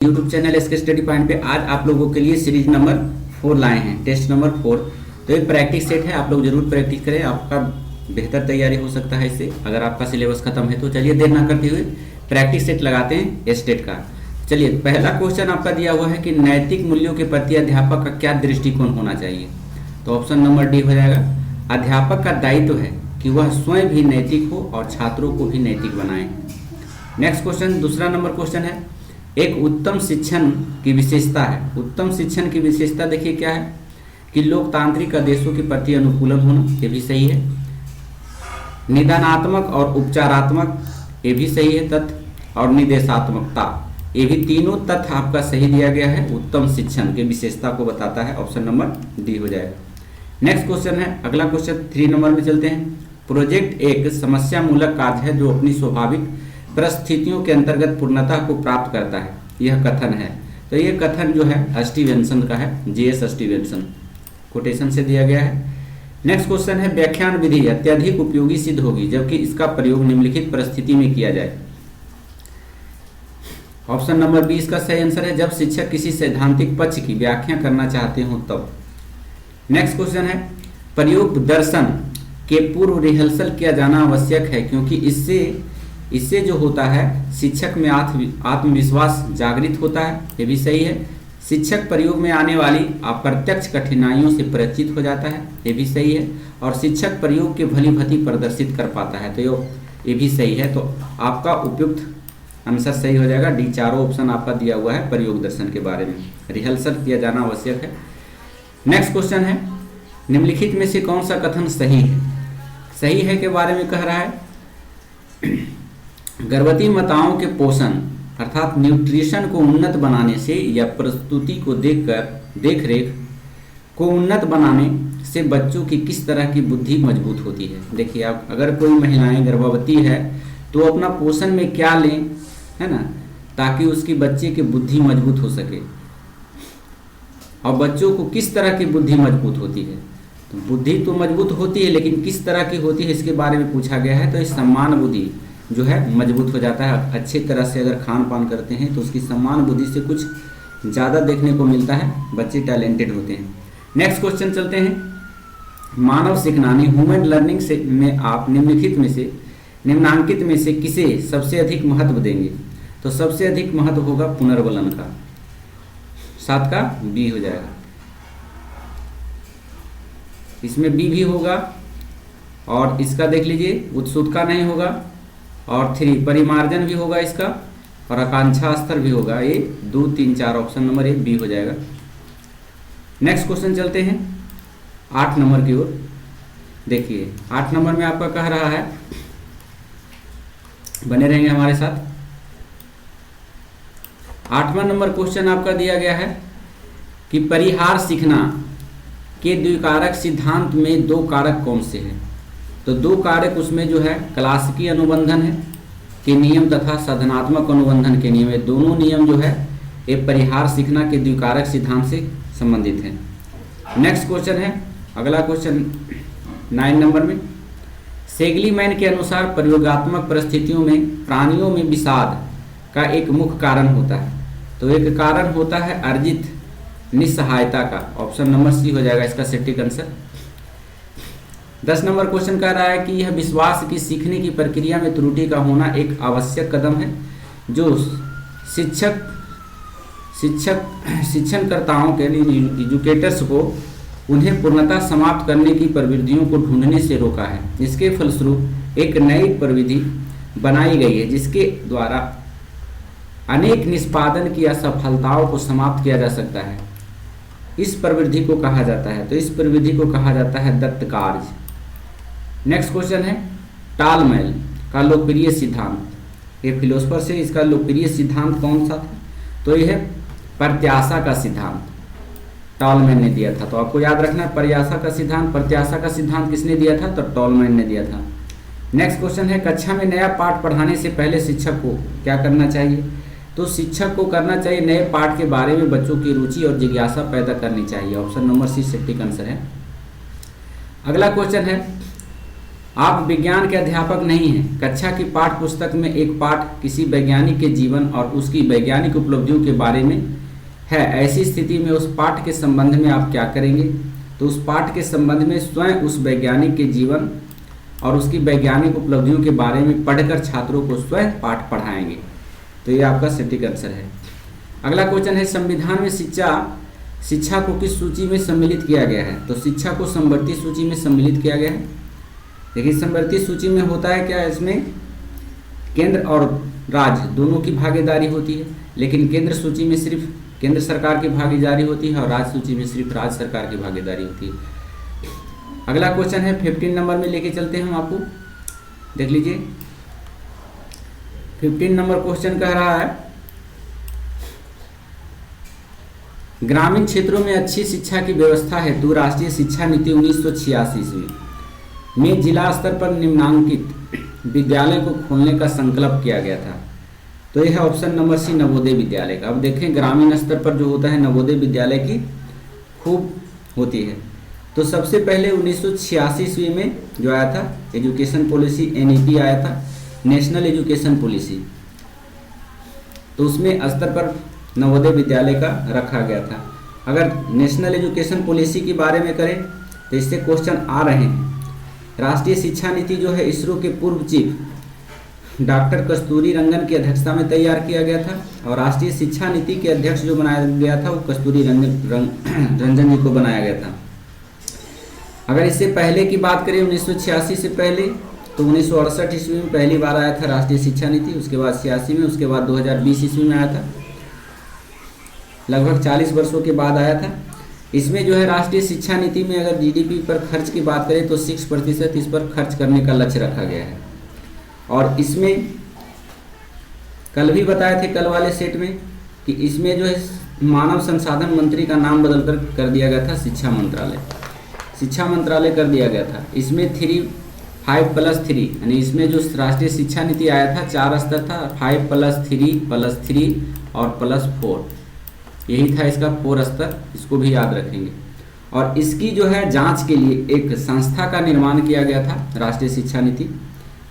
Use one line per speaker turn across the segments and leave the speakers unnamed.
YouTube channel SK study point पे आज आप लोगों के लिए सीरीज नंबर 4 लाए हैं, टेस्ट नंबर 4। तो एक प्रैक्टिस सेट है, आप लोग जरूर प्रैक्टिस करें, आपका बेहतर तैयारी हो सकता है इससे, अगर आपका सिलेबस खत्म है तो। चलिए देर ना करते हुए प्रैक्टिस सेट लगाते हैं स्टेट का। चलिए पहला क्वेश्चन आपका दिया हुआ है कि नैतिक मूल्यों के प्रति अध्यापक का क्या दृष्टिकोण होना चाहिए। तो ऑप्शन नंबर डी हो जाएगा। अध्यापक का दायित्व है कि वह स्वयं भी नैतिक हो और छात्रों को भी नैतिक बनाए। नेक्स्ट क्वेश्चन, दूसरा नंबर क्वेश्चन है, एक उत्तम शिक्षण की विशेषता है। उत्तम शिक्षण की विशेषता देखिए क्या है कि लोकतांत्रिक आदेशों के प्रति अनुकूलन होना, ये भी सही है। निदानात्मक और उपचारात्मक, ये भी सही है तथ्य। और निर्देशात्मकता, ये भी तीनों तथ्य आपका सही दिया गया है। उत्तम शिक्षण की विशेषता को बताता है, ऑप्शन नंबर डी हो जाएगा। नेक्स्ट क्वेश्चन है, अगला क्वेश्चन 3 नंबर में चलते हैं। प्रोजेक्ट एक समस्या मूलक कार्य है जो अपनी स्वाभाविक परिस्थितियों के अंतर्गत पूर्णता को प्राप्त करता है, यह कथन है। तो यह कथन जो है स्टीवेंसन का है, जीएस स्टीवेंसन, कोटेशन से दिया गया है। नेक्स्ट क्वेश्चन है, व्याख्यान विधि अत्यधिक उपयोगी सिद्ध होगी जबकि इसका प्रयोग निम्नलिखित परिस्थिति में किया जाए। ऑप्शन नंबर बी इसका सही आंसर है, जब शिक्षक किसी सैद्धांतिक पक्ष की व्याख्या करना चाहते हो तब। नेक्स्ट क्वेश्चन है, प्रयोग दर्शन के पूर्व रिहर्सल किया जाना आवश्यक है क्योंकि इससे जो होता है शिक्षक में आत्मविश्वास जागृत होता है, ये भी सही है। शिक्षक प्रयोग में आने वाली अप्रत्यक्ष कठिनाइयों से परिचित हो जाता है, ये भी सही है। और शिक्षक प्रयोग के भली भांति प्रदर्शित कर पाता है, तो ये भी सही है। तो आपका उपयुक्त आंसर सही हो जाएगा डी। चारों ऑप्शन आपका दिया हुआ है प्रयोग दर्शन के बारे में, रिहर्सल किया जाना आवश्यक है। नेक्स्ट क्वेश्चन है, निम्नलिखित में से कौन सा कथन सही है। सही है के बारे में कह रहा है, गर्भवती माताओं के पोषण अर्थात न्यूट्रिशन को उन्नत बनाने से या प्रस्तुति को देखरेख को उन्नत बनाने से बच्चों की किस तरह की बुद्धि मजबूत होती है। देखिए आप अगर कोई महिलाएं गर्भवती है तो अपना पोषण में क्या लें, है ना, ताकि उसकी बच्चे की बुद्धि मजबूत हो सके। और बच्चों को किस तरह की बुद्धि मजबूत होती है, तो बुद्धि तो मजबूत होती है लेकिन किस तरह की होती है इसके बारे में पूछा गया है। तो इस सम्मान बुद्धि जो है मजबूत हो जाता है। अच्छी तरह से अगर खान पान करते हैं तो उसकी सम्मान बुद्धि से कुछ ज़्यादा देखने को मिलता है, बच्चे टैलेंटेड होते हैं। नेक्स्ट क्वेश्चन चलते हैं, मानव सीखना ह्यूमन लर्निंग से में आप निम्नांकित में से किसे सबसे अधिक महत्व देंगे। तो सबसे अधिक महत्व होगा पुनर्वलन का, 7 का बी हो जाएगा। इसमें बी भी होगा और इसका देख लीजिए उत्सुकता नहीं होगा, और 3 परिमार्जन भी होगा इसका, और आकांक्षा स्तर भी होगा। ये 2, 3, 4 ऑप्शन नंबर 1 बी हो जाएगा। नेक्स्ट क्वेश्चन चलते हैं 8 नंबर की ओर। देखिए 8 नंबर में आपका कह रहा है, बने रहेंगे हमारे साथ। 8वां नंबर क्वेश्चन आपका दिया गया है कि परिहार सीखना के द्विकारक सिद्धांत में 2 कारक कौन से हैं। तो 2 कारक उसमें जो है क्लासिकी अनुबंधन है के नियम तथा साधनात्मक अनुबंधन के नियम, ये दोनों नियम जो है ये परिहार सीखना के द्विकारक सिद्धांत से संबंधित है। नेक्स्ट क्वेश्चन है, अगला क्वेश्चन 9 नंबर में, सेगलीमैन के अनुसार प्रयोगात्मक परिस्थितियों में प्राणियों में विषाद का एक मुख्य कारण होता है। तो एक कारण होता है अर्जित निस्सहायता का, ऑप्शन नंबर सी हो जाएगा इसका सटीक आंसर। 10 नंबर क्वेश्चन कह रहा है कि यह विश्वास की सीखने की प्रक्रिया में त्रुटि का होना एक आवश्यक कदम है जो शिक्षणकर्ताओं के एजुकेटर्स को उन्हें पूर्णतः समाप्त करने की प्रवृत्तियों को ढूंढने से रोका है। इसके फलस्वरूप एक नई प्रविधि बनाई गई है जिसके द्वारा अनेक निष्पादन की असफलताओं को समाप्त किया जा सकता है। इस प्रवृत्ति को कहा जाता है, तो इस प्रवृत्ति को कहा जाता है दत्त कार्य। नेक्स्ट क्वेश्चन है, टालमैल का लोकप्रिय सिद्धांत, ये फिलोसफर से इसका लोकप्रिय सिद्धांत कौन सा था। तो यह प्रत्याशा का सिद्धांत टॉलमैन ने दिया था। तो आपको याद रखना है प्रत्याशा का सिद्धांत किसने दिया था, तो टॉलमैन ने दिया था। नेक्स्ट क्वेश्चन है, कक्षा में नया पाठ पढ़ाने से पहले शिक्षक को क्या करना चाहिए। तो शिक्षक को करना चाहिए नए पाठ के बारे में बच्चों की रुचि और जिज्ञासा पैदा करनी चाहिए, ऑप्शन नंबर सी सटीक आंसर है। अगला क्वेश्चन है, आप विज्ञान के अध्यापक नहीं हैं। कक्षा की पाठ्य पुस्तक में एक पाठ किसी वैज्ञानिक के जीवन और उसकी वैज्ञानिक उपलब्धियों के बारे में है। ऐसी स्थिति में उस पाठ के संबंध में आप क्या करेंगे? तो उस पाठ के संबंध में स्वयं उस वैज्ञानिक के जीवन और उसकी वैज्ञानिक उपलब्धियों के बारे में पढ़कर छात्रों को स्वयं पाठ पढ़ाएंगे। तो ये आपका सटीक आंसर है। अगला क्वेश्चन है, संविधान में शिक्षा को किस सूची में सम्मिलित किया गया है? तो शिक्षा को समवर्ती सूची में सम्मिलित किया गया है। देखिए, समवर्ती सूची में होता है क्या, इसमें केंद्र और राज्य दोनों की भागीदारी होती है, लेकिन केंद्र सूची में सिर्फ केंद्र सरकार की भागीदारी होती है और राज्य सूची में सिर्फ राज्य सरकार की भागीदारी होती है। अगला क्वेश्चन है 15 नंबर में लेके चलते हैं हम आपको, देख लीजिए। 15 नंबर क्वेश्चन कह रहा है, ग्रामीण क्षेत्रों में अच्छी शिक्षा की व्यवस्था हेतु राष्ट्रीय शिक्षा नीति 1986 ईस्वी में जिला स्तर पर निम्नांकित विद्यालय को खोलने का संकल्प किया गया था। तो यह है option number C, Navodaya Vidyalaya का। अब देखें, ग्रामीण स्तर पर जो होता है नवोदय विद्यालय की खूब होती है। तो सबसे पहले 1986 ईस्वी में जो आया था एजुकेशन पॉलिसी, NEP आया था, नेशनल एजुकेशन पॉलिसी। तो उसमें स्तर पर नवोदय विद्यालय का रखा गया था। अगर नेशनल एजुकेशन पॉलिसी के बारे में करें तो इससे क्वेश्चन आ रहे हैं। राष्ट्रीय शिक्षा नीति जो है इसरो के पूर्व चीफ डॉक्टर कस्तूरी रंगन की अध्यक्षता में तैयार किया गया था, और राष्ट्रीय शिक्षा नीति के अध्यक्ष जो बनाया गया था वो कस्तूरी रंजन जी को बनाया गया था। अगर इससे पहले की बात करें 1986 से पहले, तो 1968 ईस्वी में पहली बार आया था राष्ट्रीय शिक्षा नीति, उसके बाद 86 में, उसके बाद 2020 ईस्वी में आया था, लगभग 40 वर्षों के बाद आया था। इसमें जो है राष्ट्रीय शिक्षा नीति में अगर GDP पर खर्च की बात करें तो 6% इस पर खर्च करने का लक्ष्य रखा गया है। और इसमें कल भी बताए थे, कल वाले सेट में, कि इसमें जो है मानव संसाधन मंत्री का नाम बदलकर कर दिया गया था शिक्षा मंत्रालय कर दिया गया था। इसमें 5+3 यानी इसमें जो राष्ट्रीय शिक्षा नीति आया था 4 स्तर था, 5+3+3 और +4, यही था इसका 4 स्तर, इसको भी याद रखेंगे। और इसकी जो है जांच के लिए एक संस्था का निर्माण किया गया था, राष्ट्रीय शिक्षा नीति,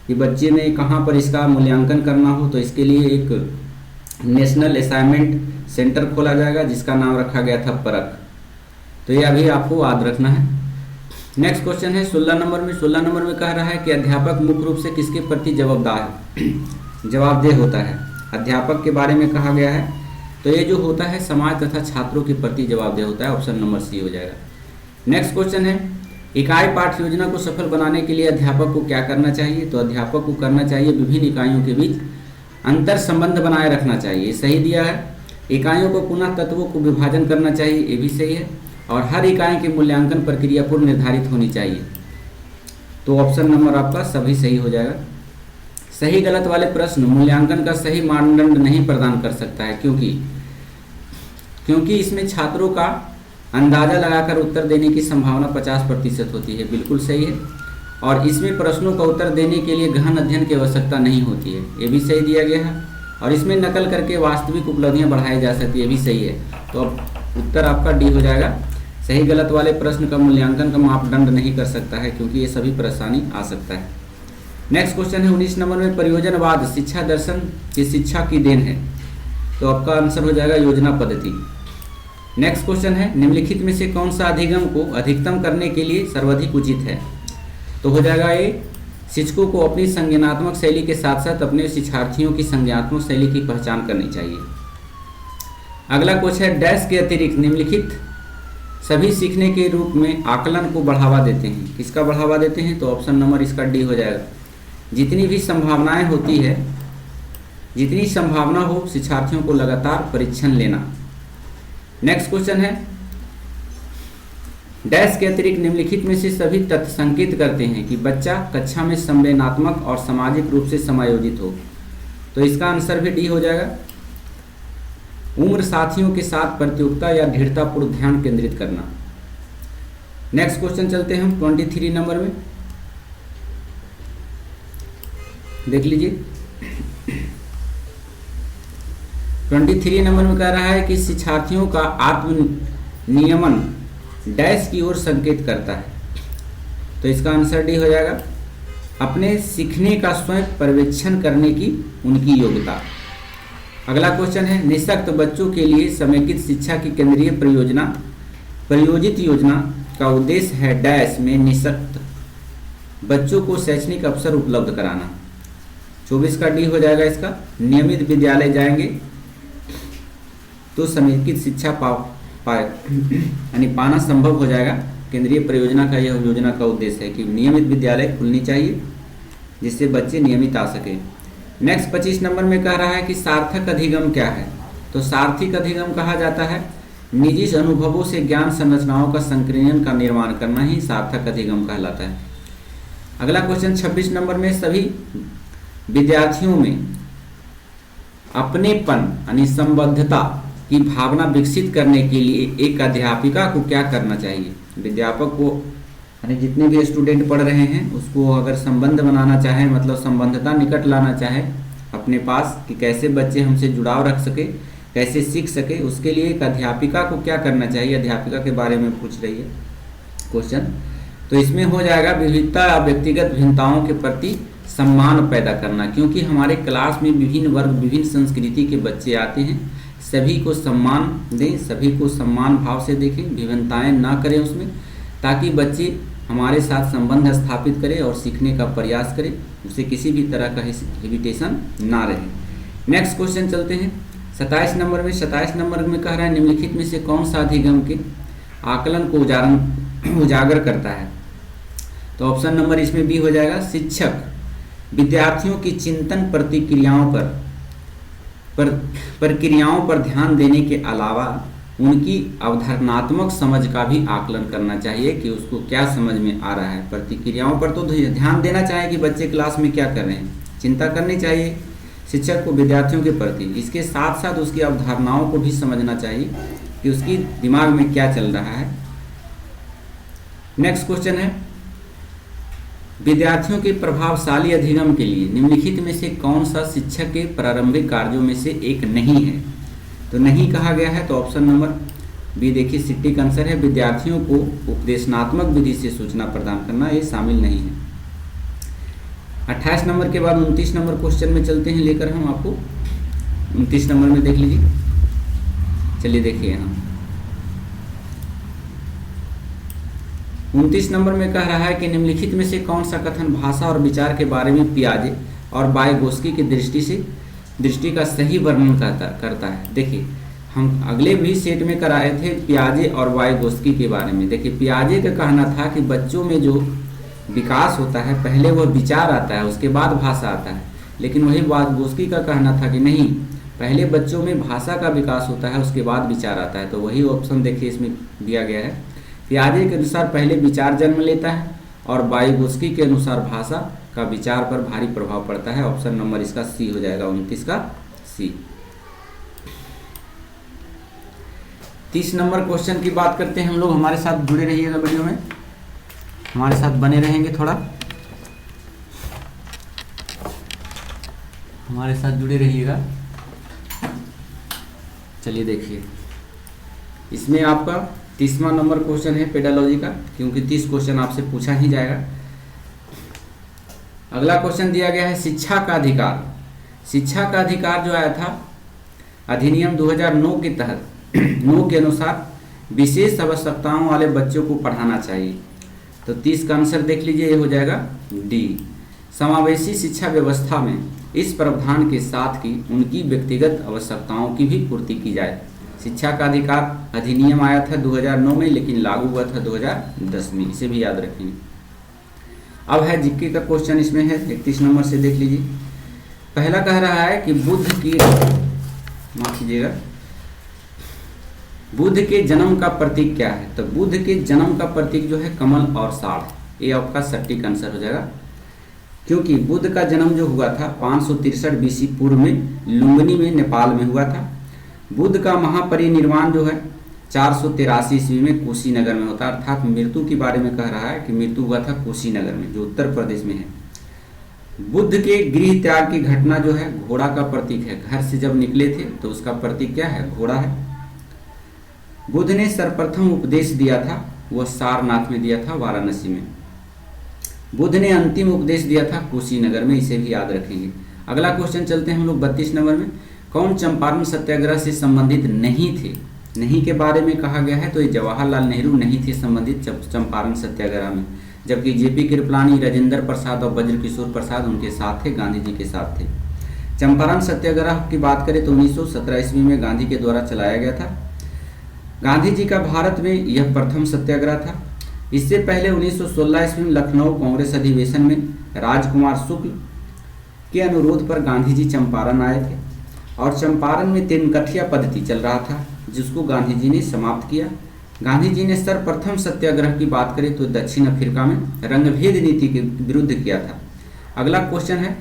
कि बच्चे ने कहाँ पर इसका मूल्यांकन करना हो तो इसके लिए एक नेशनल असाइनमेंट सेंटर खोला जाएगा जिसका नाम रखा गया था परख। तो ये अभी आपको याद रखना है। नेक्स्ट क्वेश्चन है 16 नंबर में। 16 नंबर में कह रहा है कि अध्यापक मुख्य रूप से किसके प्रति जवाबदेह होता है? अध्यापक के बारे में कहा गया है, तो ये जो होता है समाज तथा छात्रों के प्रति जवाबदेह होता है, ऑप्शन नंबर सी हो जाएगा। नेक्स्ट क्वेश्चन है, इकाई पाठ्य योजना को सफल बनाने के लिए अध्यापक को क्या करना चाहिए? तो अध्यापक को करना चाहिए विभिन्न इकाइयों के बीच अंतर संबंध बनाए रखना चाहिए, सही दिया है। इकाइयों को पुनः तत्वों को विभाजन करना चाहिए, ये भी सही है। और हर इकाई के मूल्यांकन प्रक्रिया पूर्व निर्धारित होनी चाहिए, तो ऑप्शन नंबर आपका सभी सही हो जाएगा। सही गलत वाले प्रश्न मूल्यांकन का सही मानदंड नहीं प्रदान कर सकता है, क्योंकि इसमें छात्रों का अंदाजा लगाकर उत्तर देने की संभावना 50% होती है, बिल्कुल सही है। और इसमें प्रश्नों का उत्तर देने के लिए गहन अध्ययन की आवश्यकता नहीं होती है, ये भी सही दिया गया है। और इसमें नकल करके वास्तविक उपलब्धियां बढ़ाई जा सकती है, ये भी सही है। तो अब उत्तर आपका डी हो जाएगा। सही गलत वाले प्रश्न का मूल्यांकन का मापदंड नहीं कर सकता है, क्योंकि ये सभी परेशानी आ सकता है। नेक्स्ट क्वेश्चन है 19 नंबर में, परियोजनवाद शिक्षा दर्शन की शिक्षा की देन है, तो आपका आंसर हो जाएगा योजना पद्धति। नेक्स्ट क्वेश्चन है, निम्नलिखित में से कौन सा अधिगम को अधिकतम करने के लिए सर्वाधिक उचित है? तो हो जाएगा ये, शिक्षकों को अपनी संज्ञानात्मक शैली के साथ साथ अपने शिक्षार्थियों की संज्ञानात्मक शैली की पहचान करनी चाहिए। अगला क्वेश्चन है, डैश के अतिरिक्त निम्नलिखित सभी सीखने के रूप में आकलन को बढ़ावा देते हैं, किसका बढ़ावा देते हैं? तो ऑप्शन नंबर इसका डी हो जाएगा। जितनी भी संभावनाएं होती है, जितनी संभावना हो शिक्षार्थियों को लगातार परीक्षण लेना। नेक्स्ट क्वेश्चन है, डैश के अतिरिक्त निम्नलिखित में से सभी तथ्य संकेत करते हैं कि बच्चा कक्षा में संवेदनात्मक और सामाजिक रूप से समायोजित हो, तो इसका आंसर भी डी हो जाएगा। उम्र साथियों के साथ प्रतियोगिता या दृढ़तापूर्वक ध्यान केंद्रित करना। नेक्स्ट क्वेश्चन चलते हैं हम 23 नंबर में, देख लीजिए। 23 नंबर में कह रहा है कि शिक्षार्थियों का आत्म नियमन डैश की ओर संकेत करता है, तो इसका आंसर डी हो जाएगा। अपने सीखने का स्वयं पर्यवेक्षण करने की उनकी योग्यता। अगला क्वेश्चन है, निःशक्त बच्चों के लिए समेकित शिक्षा की केंद्रीय प्रायोजित योजना का उद्देश्य है डैश में निःशक्त बच्चों को शैक्षणिक अवसर उपलब्ध कराना। 24 का डी हो जाएगा इसका। नियमित विद्यालय जाएंगे तो समेकित शिक्षा यानी पाना संभव हो जाएगा। केंद्रीय परियोजना का यह योजना का उद्देश्य है कि नियमित विद्यालय खुलनी चाहिए जिससे बच्चे नियमित आ सके। नेक्स्ट 25 नंबर में कह रहा है कि सार्थक अधिगम क्या है। तो सार्थिक अधिगम कहा जाता है निजी अनुभवों से ज्ञान संरचनाओं का संकीर्णन का निर्माण करना ही सार्थक अधिगम कहलाता है। अगला क्वेश्चन 26 नंबर में, सभी विद्यार्थियों में अपनेपन यानी संबद्धता की भावना विकसित करने के लिए एक अध्यापिका को क्या करना चाहिए। विद्यापक को यानी जितने भी स्टूडेंट पढ़ रहे हैं उसको अगर संबंध बनाना चाहे, मतलब संबंधता निकट लाना चाहे अपने पास कि कैसे बच्चे हमसे जुड़ाव रख सके, कैसे सीख सके, उसके लिए एक अध्यापिका को क्या करना चाहिए। अध्यापिका के बारे में पूछ रही है क्वेश्चन। तो इसमें हो जाएगा विविधता या व्यक्तिगत भिन्नताओं के प्रति सम्मान पैदा करना, क्योंकि हमारे क्लास में विभिन्न वर्ग विभिन्न संस्कृति के बच्चे आते हैं। सभी को सम्मान दें, सभी को सम्मान भाव से देखें, विभिन्नताएं ना करें उसमें, ताकि बच्चे हमारे साथ संबंध स्थापित करें और सीखने का प्रयास करें, उसे किसी भी तरह का हेजिटेशन ना रहे। नेक्स्ट क्वेश्चन चलते हैं 27 नंबर में। 27 नंबर में कह रहा है निम्नलिखित में से कौन सा अधिगम के आकलन को उजागर करता है। तो ऑप्शन नंबर इसमें बी हो जाएगा। शिक्षक विद्यार्थियों की चिंतन प्रक्रियाओं पर ध्यान देने के अलावा उनकी अवधारणात्मक समझ का भी आकलन करना चाहिए कि उसको क्या समझ में आ रहा है। प्रतिक्रियाओं पर तो ध्यान देना चाहिए कि बच्चे क्लास में क्या कर रहे हैं, चिंता करनी चाहिए शिक्षक को विद्यार्थियों के प्रति। इसके साथ साथ उसकी अवधारणाओं को भी समझना चाहिए कि उसकी दिमाग में क्या चल रहा है। नेक्स्ट क्वेश्चन है, विद्यार्थियों के प्रभावशाली अधिगम के लिए निम्नलिखित में से कौन सा शिक्षक के प्रारंभिक कार्यों में से एक नहीं है। तो नहीं कहा गया है, तो ऑप्शन नंबर बी देखिए सटीक आंसर है। विद्यार्थियों को उपदेशनात्मक विधि से सूचना प्रदान करना ये शामिल नहीं है। 28 नंबर के बाद 29 नंबर क्वेश्चन में चलते हैं लेकर हम आपको। 29 नंबर में देख लीजिए, चलिए देखिए यहाँ 29 नंबर में कह रहा है कि निम्नलिखित में से कौन सा कथन भाषा और विचार के बारे में पियाजे और वाइगोत्स्की की दृष्टि का सही वर्णन करता है। देखिए हम अगले भी सेट में कराए थे पियाजे और वाइगोत्स्की के बारे में। देखिए पियाजे का कहना था कि बच्चों में जो विकास होता है पहले वह विचार आता है उसके बाद भाषा आता है, लेकिन वही वाइगोत्स्की का कहना था कि नहीं, पहले बच्चों में भाषा का विकास होता है उसके बाद विचार आता है। तो वही ऑप्शन देखिए इसमें दिया गया है। पियाजे के अनुसार पहले विचार जन्म लेता है और वाइगोत्स्की के अनुसार भाषा का विचार पर भारी प्रभाव पड़ता है। ऑप्शन नंबर इसका सी हो जाएगा, 29 का सी। 30 नंबर क्वेश्चन की बात करते हैं हम लोग। हमारे साथ जुड़े रहिएगा, वीडियो में हमारे साथ बने रहेंगे, थोड़ा हमारे साथ जुड़े रहिएगा। चलिए देखिए इसमें आपका 30वां नंबर क्वेश्चन है पेडालॉजी का, क्योंकि 30 क्वेश्चन आपसे पूछा ही जाएगा। अगला क्वेश्चन दिया गया है शिक्षा का अधिकार। शिक्षा का अधिकार जो आया था अधिनियम 2009 के तहत 9 के अनुसार विशेष आवश्यकताओं वाले बच्चों को पढ़ाना चाहिए। तो 30 का आंसर देख लीजिए, ये हो जाएगा डी। समावेशी शिक्षा व्यवस्था में इस प्रावधान के साथ कि उनकी व्यक्तिगत आवश्यकताओं की भी पूर्ति की जाए। शिक्षा का अधिकार अधिनियम आया था 2009 में, लेकिन लागू हुआ था 2010 में, इसे भी याद रखेंगे। अब है जीके का क्वेश्चन, इसमें है 31 नंबर से देख लीजिए। पहला कह रहा है कि बुद्ध के जन्म का प्रतीक क्या है। तो बुद्ध के जन्म का प्रतीक जो है कमल और साड़, ये आपका सटीक आंसर हो जाएगा, क्योंकि बुद्ध का जन्म जो हुआ था 563 बीसी पूर्व में लुम्बिनी में नेपाल में हुआ था। बुद्ध का महापरिनिर्वाण जो है 483 ईस्वी में कुशीनगर में होता है, अर्थात मृत्यु के बारे में कह रहा है कि मृत्यु हुआ था कुशीनगर में, जो उत्तर प्रदेश में है। बुद्ध के गृह त्याग की घटना जो है घोड़ा का प्रतीक है। घर से जब निकले थे तो उसका प्रतीक क्या है, घोड़ा है। बुद्ध ने सर्वप्रथम उपदेश दिया था वह सारनाथ में दिया था, वाराणसी में। बुद्ध ने अंतिम उपदेश दिया था कुशीनगर में, इसे भी याद रखेंगे। अगला क्वेश्चन चलते हैं हम लोग 32 नंबर में। कौन चंपारण सत्याग्रह से संबंधित नहीं थे? नहीं के बारे में कहा गया है तो ये जवाहरलाल नेहरू नहीं थे संबंधित चंपारण सत्याग्रह में, जबकि जेपी कृपलानी, राजेंद्र प्रसाद और ब्रजकिशोर प्रसाद उनके साथ थे, गांधी जी के साथ थे। चंपारण सत्याग्रह की बात करें तो 1917 ईस्वी में गांधी के द्वारा चलाया गया था। गांधी जी का भारत में यह प्रथम सत्याग्रह था। इससे पहले 1916 ईस्वी में लखनऊ कांग्रेस अधिवेशन में राजकुमार शुक्ल के अनुरोध पर गांधी जी चंपारण आए थे और चंपारण में तिनकठिया पद्धति चल रहा था, जिसको गांधी जी ने समाप्त किया। गांधी जी ने सर्वप्रथम सत्याग्रह की बात करें तो दक्षिण अफ्रीका में रंगभेद नीति के विरुद्ध किया था। अगला क्वेश्चन है,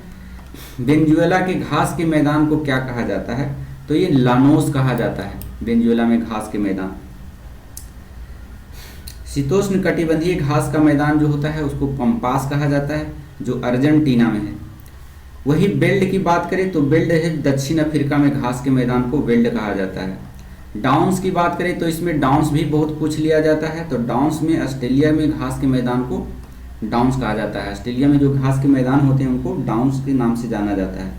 वेनेजुएला के घास के मैदान को क्या कहा जाता है? तो ये लानोस कहा जाता है, वेनेजुएला में घास के मैदान। शीतोष्ण कटिबंधीय घास का मैदान जो होता है उसको पंपास कहा जाता है, जो अर्जेंटीना में है। वही बेल्ट की बात करें तो बेल्ट है दक्षिण अफ्रीका में घास के मैदान को बेल्ट कहा जाता है। डाउन्स की बात करें तो इसमें डाउन्स भी बहुत पूछ लिया जाता है, तो डाउन्स में ऑस्ट्रेलिया में घास के मैदान को डाउन्स कहा जाता है। ऑस्ट्रेलिया में जो घास के मैदान होते हैं उनको डाउन्स के नाम से जाना जाता है।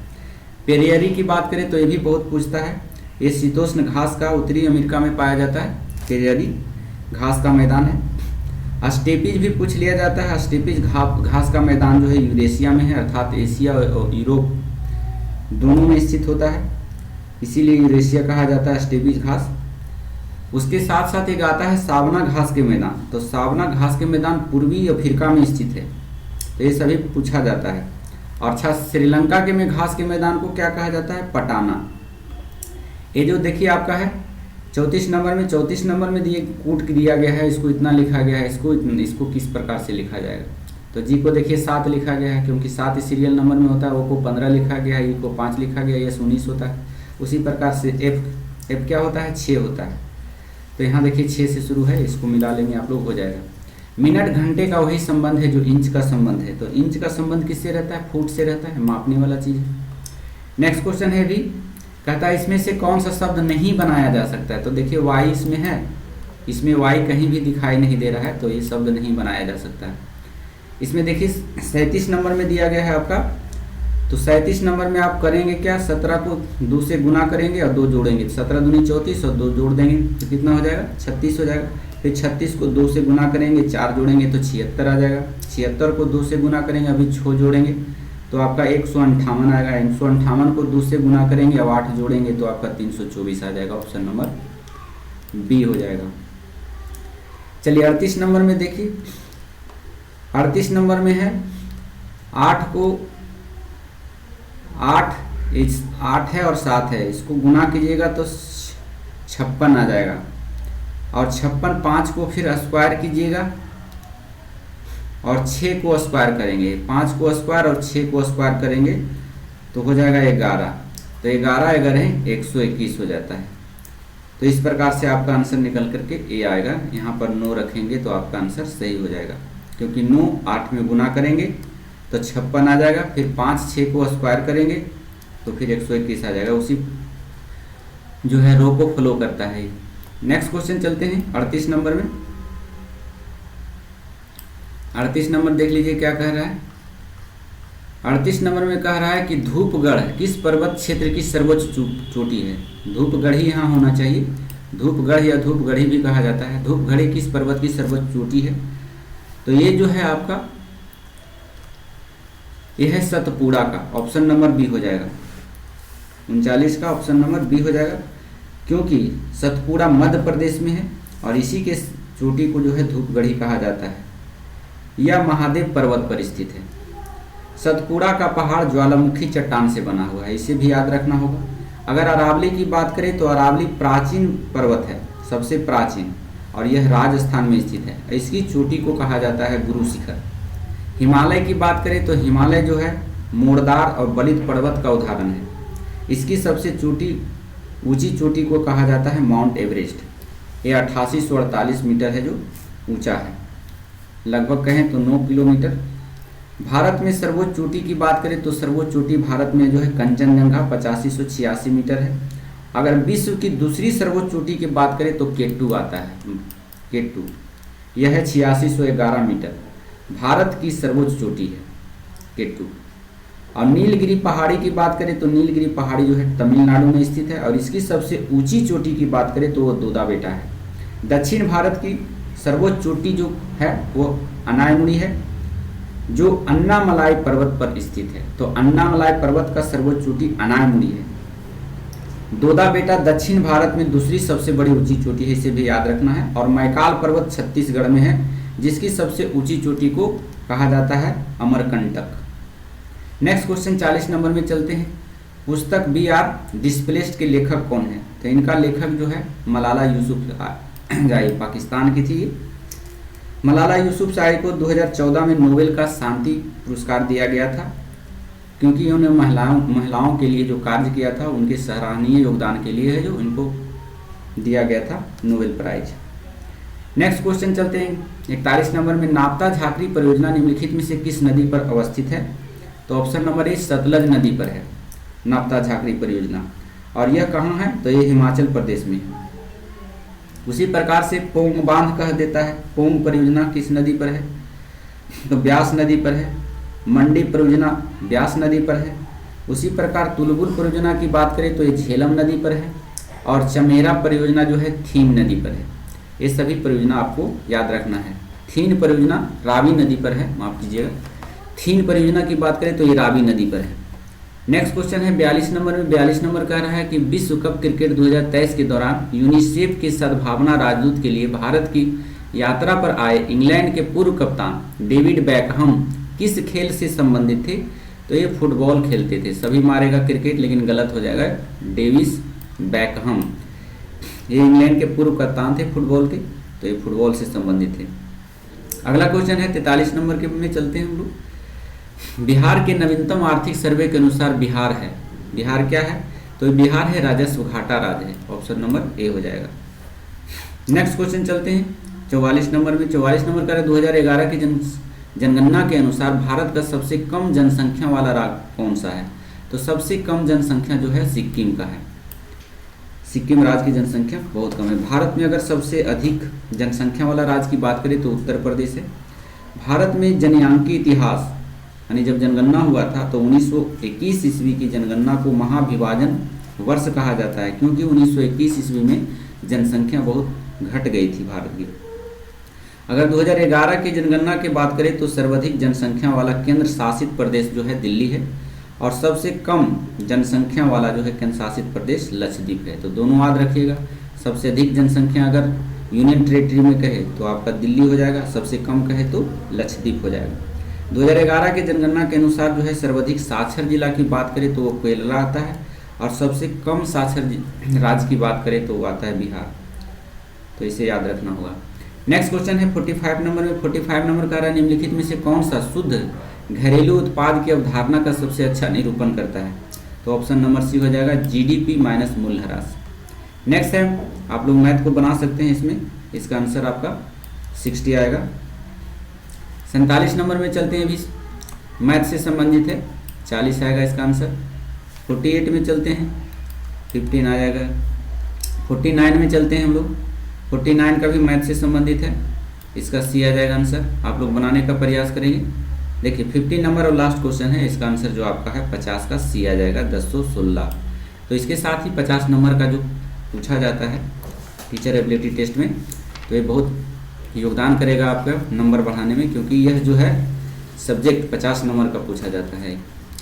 पेरियरी की बात करें तो ये भी बहुत पूछता है, ये शीतोष्ण घास का उत्तरी अमेरिका में पाया जाता है, पेरियरी घास का मैदान है। अस्टेपिज भी पूछ लिया जाता है, अस्टेपिज घास का मैदान जो है यूरेशिया में है, अर्थात एशिया और यूरोप दोनों में स्थित होता है, इसीलिए यूरेशिया कहा जाता है स्टेपिज घास। उसके साथ साथ एक आता है सावना घास के मैदान, तो सावना घास के मैदान पूर्वी अफ्रीका में स्थित है, तो ये सभी पूछा जाता है। और अच्छा, श्रीलंका के में घास के मैदान को क्या कहा जाता है? पटाना। ये जो देखिए आपका है 34 नंबर में, 34 नंबर में दिए कूट दिया गया है, इसको इतना लिखा गया है, इसको किस प्रकार से लिखा जाएगा? तो जी को देखिए 7 लिखा गया है, क्योंकि 7 सीरियल नंबर में होता है, वो को 15 लिखा गया है, ई को 5 लिखा गया है, ये 19 होता है। उसी प्रकार से एफ क्या होता है? 6 होता है। तो यहाँ देखिए 6 से शुरू है, इसको मिला लेंगे आप लोग, हो जाएगा। मिनट घंटे का वही संबंध है जो इंच का संबंध है, तो इंच का संबंध किससे रहता है? फुट से रहता है, मापने वाला चीज़ है। नेक्स्ट क्वेश्चन है भी, कहता है इसमें से कौन सा शब्द नहीं बनाया जा सकता है? तो देखिए वाई इसमें है, इसमें वाई कहीं भी दिखाई नहीं दे रहा है, तो ये शब्द नहीं बनाया जा सकता है। इसमें देखिए 37 नंबर में दिया गया है आपका, तो 37 नंबर में आप करेंगे क्या? 17 को 2 से गुना करेंगे और 2 जोड़ेंगे, 17 दूनी 34 और 2 जोड़ देंगे तो कितना हो जाएगा? 36 हो जाएगा। फिर 36 को 2 से गुना करेंगे, 4 जोड़ेंगे तो 76 आ जाएगा। 76 को 2 से गुना करेंगे, अभी 6 जोड़ेंगे तो आपका 158 आएगा। 158 को 2 से गुना करेंगे और 8 जोड़ेंगे तो आपका 324 आ जाएगा। ऑप्शन नंबर बी हो जाएगा। चलिए 38 नंबर में देखिए, 38 नंबर में है 8 है और 7 है, इसको गुना कीजिएगा तो 56 आ जाएगा। और 56 5 को फिर स्क्वायर कीजिएगा और 6 को स्क्वायर करेंगे, 5 को स्क्वायर और 6 को स्क्वायर करेंगे तो हो जाएगा 11। तो 11 11 121 हो जाता है। तो इस प्रकार से आपका आंसर निकल करके ए आएगा। यहाँ पर 9 रखेंगे तो आपका आंसर सही हो जाएगा, क्योंकि 9 8 में गुना करेंगे तो 56 आ जाएगा, फिर 5 6 को स्क्वायर करेंगे तो फिर 121 आ जाएगा। उसी जो है रो को फॉलो करता है। नेक्स्ट क्वेश्चन चलते हैं 38 नंबर में। 38 नंबर देख लीजिए क्या कह रहा है। 38 नंबर में कह रहा है कि धूपगढ़ किस पर्वत क्षेत्र की सर्वोच्च चोटी है? धूपगढ़ ही यहाँ होना चाहिए, धूपगढ़ या धूपगढ़ी भी कहा जाता है। धूपगढ़ी किस पर्वत की सर्वोच्च चोटी है? तो ये जो है आपका यह है सतपुड़ा का, ऑप्शन नंबर बी हो जाएगा। 39 का ऑप्शन नंबर बी हो जाएगा, क्योंकि सतपुड़ा मध्य प्रदेश में है और इसी के चोटी को जो है धूपगढ़ी कहा जाता है। यह महादेव पर्वत पर स्थित है। सतपुड़ा का पहाड़ ज्वालामुखी चट्टान से बना हुआ है, इसे भी याद रखना होगा। अगर अरावली की बात करें तो अरावली प्राचीन पर्वत है, सबसे प्राचीन, और यह राजस्थान में स्थित है। इसकी चोटी को कहा जाता है गुरु शिखर। हिमालय की बात करें तो हिमालय जो है मोड़दार और बलित पर्वत का उदाहरण है। इसकी सबसे ऊंची चोटी को कहा जाता है माउंट एवरेस्ट। ये 8848 मीटर है जो ऊंचा है, लगभग कहें तो 9 किलोमीटर। भारत में सर्वोच्च चोटी की बात करें तो सर्वोच्च चोटी भारत में जो है कंचनजंगा 8586 मीटर है। अगर विश्व की दूसरी सर्वोच्च चोटी की बात करें तो केटू आता है, केटू यह है 8611 मीटर। भारत की सर्वोच्च चोटी है केटू। और नीलगिरी पहाड़ी की बात करें तो नीलगिरी पहाड़ी जो है तमिलनाडु में स्थित है और इसकी सबसे ऊंची चोटी की बात करें तो वो दोदा बेटा है। दक्षिण भारत की सर्वोच्च चोटी जो है वो अनायमुड़ी है जो अन्नामलाई पर्वत पर स्थित है। तो अन्नामलाई पर्वत का सर्वोच्च चोटी अनायमुड़ी है। दोदा बेटा दक्षिण भारत में दूसरी सबसे बड़ी ऊंची चोटी है, इसे भी याद रखना है। और मैकाल पर्वत छत्तीसगढ़ में है जिसकी सबसे ऊंची चोटी को कहा जाता है अमरकंटक। नेक्स्ट क्वेश्चन 40 नंबर में चलते हैं। पुस्तक बी आर डिस्प्लेस्ड के लेखक कौन है? तो इनका लेखक जो है मलाला यूसुफजाई, पाकिस्तान की थी। मलाला यूसुफजाई को 2014 में नोबेल का शांति पुरस्कार दिया गया था क्योंकि उन्होंने महिलाओं के लिए जो कार्य किया था उनके सराहनीय योगदान के लिए है जो इनको दिया गया था नोबेल प्राइज। नेक्स्ट क्वेश्चन चलते हैं 41 नंबर में। नापता झाकरी परियोजना निम्नलिखित में से किस नदी पर अवस्थित है? तो ऑप्शन नंबर ए सतलज नदी पर है नापता झाकरी परियोजना। और यह कहाँ है? तो ये हिमाचल प्रदेश में है। उसी प्रकार से पोंग बांध कह देता है। पोंग परियोजना किस नदी पर है? तो ब्यास नदी पर है। मंडी परियोजना ब्यास नदी पर है। उसी प्रकार तुलबुल परियोजना की बात करें तो ये झेलम नदी पर है। और चमेरा परियोजना जो है थीन नदी पर है। ये सभी परियोजना आपको याद रखना है। थीन परियोजना रावी नदी पर है, माफ कीजिएगा। थीन परियोजना की बात करें तो ये रावी नदी पर है। नेक्स्ट क्वेश्चन है 42 नंबर में। 42 नंबर कह रहा है कि विश्व कप क्रिकेट 2023 के दौरान यूनिसेफ के सद्भावना राजदूत के लिए भारत की यात्रा पर आए इंग्लैंड के पूर्व कप्तान डेविड बैकहम किस खेल से संबंधित थे? तो ये फुटबॉल खेलते थे। सभी मारेगा क्रिकेट लेकिन गलत हो जाएगा। डेविस बैकहम ये इंग्लैंड के पूर्व कप्तान थे फुटबॉल के, तो ये फुटबॉल से संबंधित थे। अगला क्वेश्चन है 43 नंबर के में चलते हैं हम लोग। बिहार के नवीनतम आर्थिक सर्वे के अनुसार बिहार है। बिहार क्या है? तो बिहार है राजस्व घाटा राज्य है। ऑप्शन नंबर ए हो जाएगा। नेक्स्ट क्वेश्चन चलते हैं 44 नंबर में। 44 नंबर का 2011 की जनगणना के अनुसार भारत का सबसे कम जनसंख्या वाला राज्य कौन सा है? तो सबसे कम जनसंख्या जो है सिक्किम का है। सिक्किम राज्य की जनसंख्या बहुत कम है। भारत में अगर सबसे अधिक जनसंख्या वाला राज्य की बात करें तो उत्तर प्रदेश है। भारत में जनयांकी इतिहास यानी जब जनगणना हुआ था तो 1921 ईस्वी की जनगणना को महाविभाजन वर्ष कहा जाता है क्योंकि 1921 ईस्वी में जनसंख्या बहुत घट गई थी भारत की। अगर 2011 की जनगणना की बात करें तो सर्वाधिक जनसंख्या वाला केंद्र शासित प्रदेश जो है दिल्ली है और सबसे कम जनसंख्या वाला जो है केंद्र शासित प्रदेश लक्षद्वीप है। तो दोनों याद रखिएगा। सबसे अधिक जनसंख्या अगर यूनियन टेरिटरी में कहे तो आपका दिल्ली हो जाएगा, सबसे कम कहे तो लक्षद्वीप हो जाएगा। 2011 की जनगणना के अनुसार जो है सर्वाधिक साक्षर जिला की बात करें तो वो केरला आता है और सबसे कम साक्षर राज्य की बात करें तो वो आता है बिहार। तो इसे याद रखना होगा। नेक्स्ट क्वेश्चन है 45 नंबर में। 45 नंबर का रहा निम्नलिखित में से कौन सा शुद्ध घरेलू उत्पाद की अवधारणा का सबसे अच्छा निरूपण करता है? तो ऑप्शन नंबर सी हो जाएगा जीडीपी माइनस मूल्यह्रास। नेक्स्ट है आप लोग मैथ को बना सकते हैं इसमें, इसका आंसर आपका 60 आएगा। 47 नंबर में चलते हैं। अभी मैथ से संबंधित है, 40 आएगा इसका आंसर। 48 में चलते हैं, 15 आ जाएगा। 49 में चलते हैं हम लोग, 49 का भी मैथ से संबंधित है, इसका सी आ जाएगा आंसर। आप लोग बनाने का प्रयास करेंगे। देखिए 50 नंबर और लास्ट क्वेश्चन है, इसका आंसर जो आपका है 50 का सी आ जाएगा 1016। तो इसके साथ ही 50 नंबर का जो पूछा जाता है टीचर एबिलिटी टेस्ट में, तो ये बहुत योगदान करेगा आपका नंबर बढ़ाने में क्योंकि यह जो है सब्जेक्ट 50 नंबर का पूछा जाता है।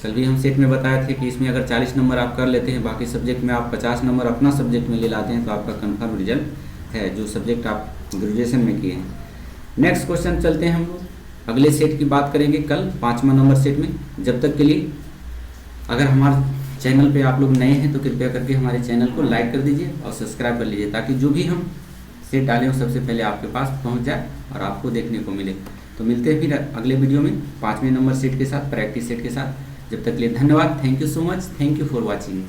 कल भी हम सेट में बताए थे कि इसमें अगर 40 नंबर आप कर लेते हैं, बाकी सब्जेक्ट में आप 50 नंबर अपना सब्जेक्ट में ले लाते हैं तो आपका कन्फर्म रिजल्ट है जो सब्जेक्ट आप ग्रेजुएशन में किए हैं। नेक्स्ट क्वेश्चन चलते हैं हम लोग, अगले सेट की बात करेंगे कल 5वां नंबर सेट में। जब तक के लिए अगर हमारे चैनल पे आप लोग नए हैं तो कृपया करके हमारे चैनल को लाइक कर दीजिए और सब्सक्राइब कर लीजिए ताकि जो भी हम सेट डालें वो सबसे पहले आपके पास पहुंच जाए और आपको देखने को मिले। तो मिलते हैं फिर अगले वीडियो में 5वें नंबर सेट के साथ, प्रैक्टिस सेट के साथ। जब तक के लिए धन्यवाद। Thank you so much. Thank you for watching.